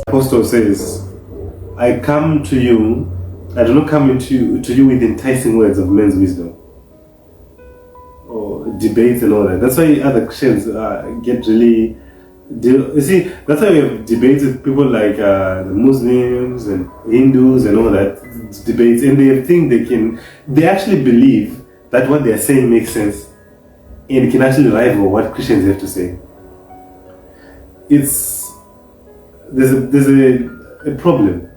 Apostle says, I come to you, I do not come to you with enticing words of men's wisdom or debates and all that. That's why other Christians get really... You see, that's why we have debates with people like the Muslims and Hindus and all that debates, and they think they actually believe that what they are saying makes sense and can actually rival what Christians have to say. There's a problem.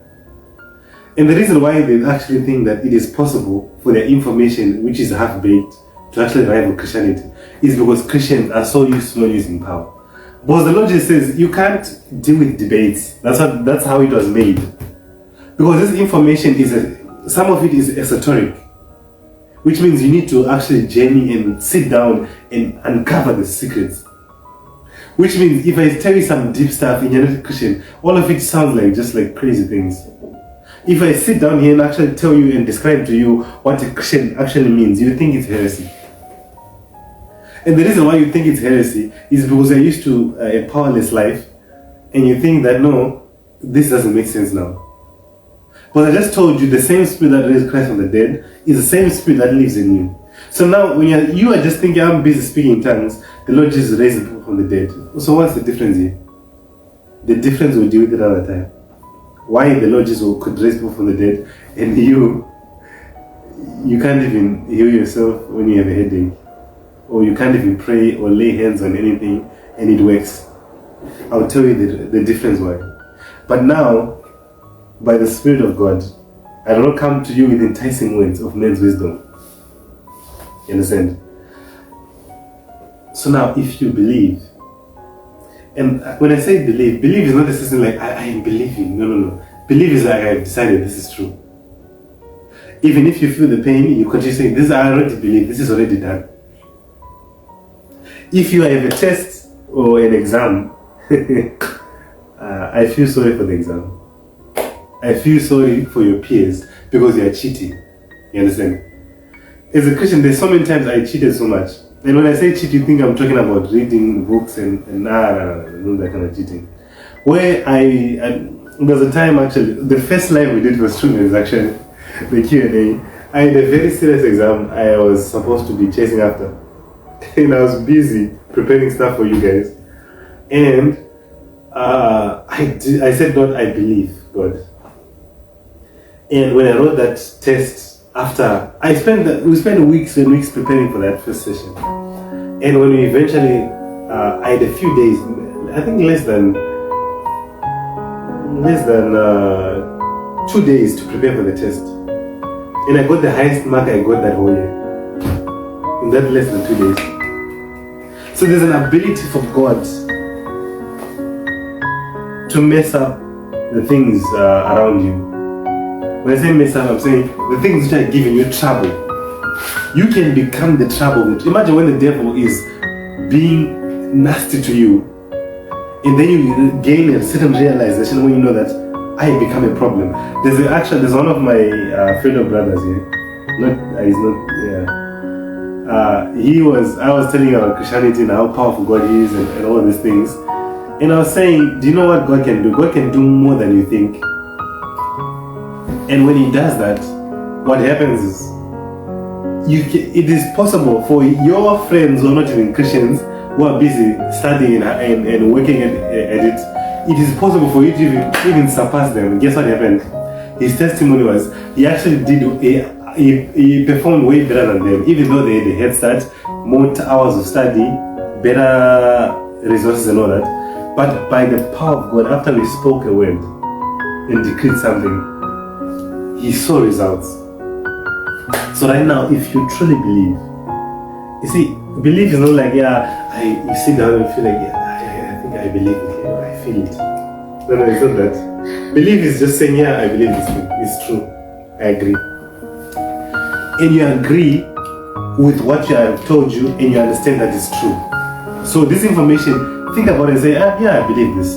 And the reason why they actually think that it is possible for their information, which is half-baked, to actually rival Christianity, is because Christians are so used to not using power. Because the Lord just says, you can't deal with debates. That's how it was made. Because this information some of it is esoteric. Which means you need to actually journey and sit down and uncover the secrets. Which means if I tell you some deep stuff and you're not a Christian, all of it sounds like just like crazy things. If I sit down here and actually tell you and describe to you what a Christian actually means, you think it's heresy. And the reason why you think it's heresy is because you're used to a powerless life and you think that no, this doesn't make sense now. But I just told you the same spirit that raised Christ from the dead is the same spirit that lives in you. So now when you are just thinking, I'm busy speaking in tongues, the Lord Jesus raised people from the dead. So what's the difference here? The difference we'll deal with it another time. Why the Lord Jesus could raise people from the dead and you can't even heal yourself when you have a headache, or you can't even pray or lay hands on anything and it works. I'll tell you the difference why. But now, by the Spirit of God, I do not come to you with enticing words of men's wisdom. You understand? So now, if you believe, and when I say believe is not necessarily like I am believing. No. Believe is like I've decided this is true. Even if you feel the pain, you continue saying, this I already believe, this is already done. If you have a test or an exam, I feel sorry for the exam. I feel sorry for your peers because you are cheating. You understand? As a Christian, there's so many times I cheated so much. And when I say cheat, you think I'm talking about reading books and nah, that kind of cheating. Where there was a time actually, the first live we did for students actually, the Q&A. I had a very serious exam I was supposed to be chasing after. And I was busy preparing stuff for you guys. And I said, God, I believe, God. And when I wrote that test, after we spent weeks and weeks preparing for that first session. And when we eventually, I had a few days, I think less than 2 days to prepare for the test. And I got the highest mark I got that whole year. In that less than 2 days. So there's an ability for God to mess up the things around you. When I say mess up, I'm saying the things which are giving you trouble. You can become the trouble. Imagine when the devil is being nasty to you, and then you gain a certain realization when you know that I become a problem. There's one of my fellow brothers here. I was telling about Christianity and how powerful God is and all these things. And I was saying, do you know what God can do? God can do more than you think. And when He does that, what happens is, it is possible for your friends who are not even Christians, who are busy studying and working at it, it is possible for you to even surpass them. Guess what happened? His testimony was, he actually he performed way better than them, even though they had a head start, more hours of study, better resources and all that. But by the power of God, after we spoke a word and decreed something, he saw results. So right now, if you truly believe, you see, belief is not like, you sit down and feel like, I think I believe it, I feel it. No, it's not that. Belief is just saying, I believe this thing, it's true, I agree. And you agree with what I have told you and you understand that it's true. So this information, think about it and say, I believe this.